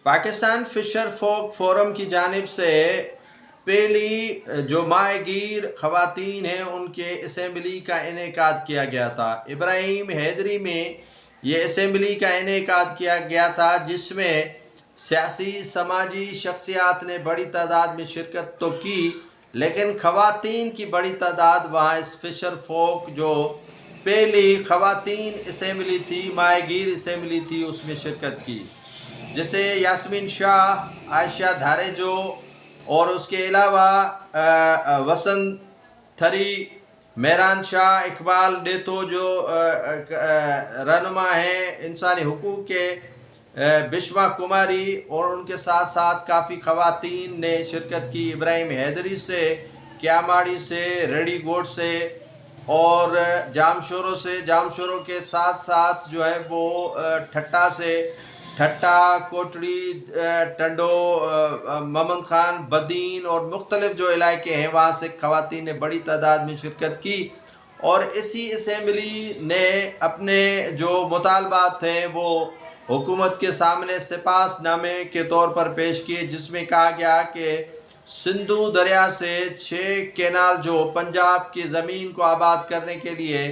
پاکستان فشر folk forum کی جانب سے پہلی جو ماہی گیر خواتین ہیں ان کے اسمبلی کا انعقاد کیا گیا تھا۔ ابراہیم حیدری میں یہ اسمبلی کا انعقاد کیا گیا تھا، جس میں سیاسی سماجی شخصیات نے بڑی تعداد میں شرکت تو کی، لیکن خواتین کی بڑی تعداد وہاں اس فشر فوک جو پہلی خواتین اسمبلی تھی، ماہی گیر اسمبلی تھی، اس میں شرکت کی، جیسے یاسمین شاہ، عائشہ دھاریجو اور اس کے علاوہ وسنت تھری، میران شاہ، اقبال ڈیتو جو رہنما ہیں انسانی حقوق کے، بشما کماری، اور ان کے ساتھ ساتھ کافی خواتین نے شرکت کی، ابراہیم حیدری سے، کیاماڑی سے، ریڈی گوٹ سے اور جامشورو کے ساتھ ساتھ جو ہے وہ ٹھٹا سے، ٹھٹا، کوٹڑی، ٹنڈو، ممن خان، بدین اور مختلف جو علاقے ہیں وہاں سے خواتین نے بڑی تعداد میں شرکت کی، اور اسی اسمبلی نے اپنے جو مطالبات تھے وہ حکومت کے سامنے سپاس نامے کے طور پر پیش کیے، جس میں کہا گیا کہ سندھو دریا سے 6 کینال جو پنجاب کی زمین کو آباد کرنے کے لیے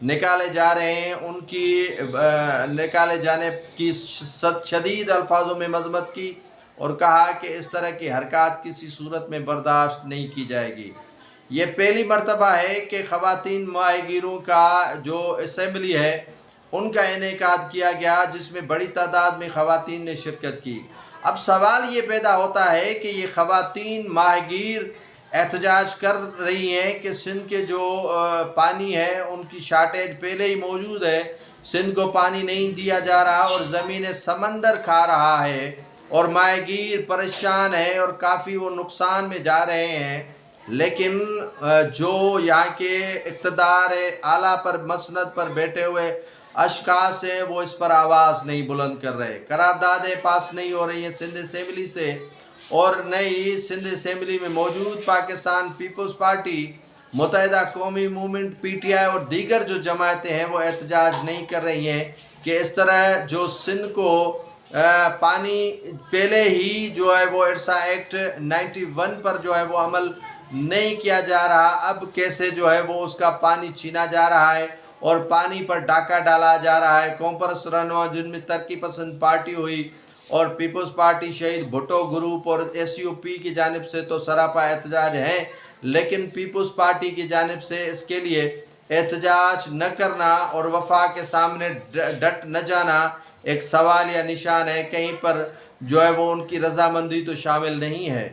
نکالے جا رہے ہیں، ان کی نکالے جانے کی شدید الفاظوں میں مذمت کی، اور کہا کہ اس طرح کی حرکات کسی صورت میں برداشت نہیں کی جائے گی۔ یہ پہلی مرتبہ ہے کہ خواتین ماہی گیروں کا جو اسمبلی ہے ان کا انعقاد کیا گیا، جس میں بڑی تعداد میں خواتین نے شرکت کی۔ اب سوال یہ پیدا ہوتا ہے کہ یہ خواتین ماہی گیر احتجاج کر رہی ہیں کہ سندھ کے جو پانی ہے ان کی شارٹیج پہلے ہی موجود ہے، سندھ کو پانی نہیں دیا جا رہا اور زمین سمندر کھا رہا ہے، اور ماہی گیر پریشان ہے اور کافی وہ نقصان میں جا رہے ہیں، لیکن جو یہاں کے اقتدار اعلیٰ پر مسند پر بیٹھے ہوئے اشخاص ہیں وہ اس پر آواز نہیں بلند کر رہے۔ قراردادیں پاس نہیں ہو رہی ہیں سندھ اسمبلی سے، اور نئی سندھ اسمبلی میں موجود پاکستان پیپلز پارٹی، متحدہ قومی موومنٹ پی ٹی آئی اور دیگر جو جماعتیں ہیں وہ احتجاج نہیں کر رہی ہیں کہ اس طرح جو سندھ کو پانی پہلے ہی جو ہے وہ ارسا ایکٹ 91 پر جو ہے وہ عمل نہیں کیا جا رہا، اب کیسے جو ہے وہ اس کا پانی چھینا جا رہا ہے اور پانی پر ڈاکہ ڈالا جا رہا ہے۔ کانفرنس رہنما جن میں ترقی پسند پارٹی ہوئی اور پیپلز پارٹی، شہید بھٹو گروپ اور ایس یو پی کی جانب سے تو سراپا احتجاج ہیں، لیکن پیپلز پارٹی کی جانب سے اس کے لیے احتجاج نہ کرنا اور وفاق کے سامنے ڈٹ نہ جانا ایک سوال یا نشان ہے، کہیں پر جو ہے وہ ان کی رضامندی تو شامل نہیں ہے۔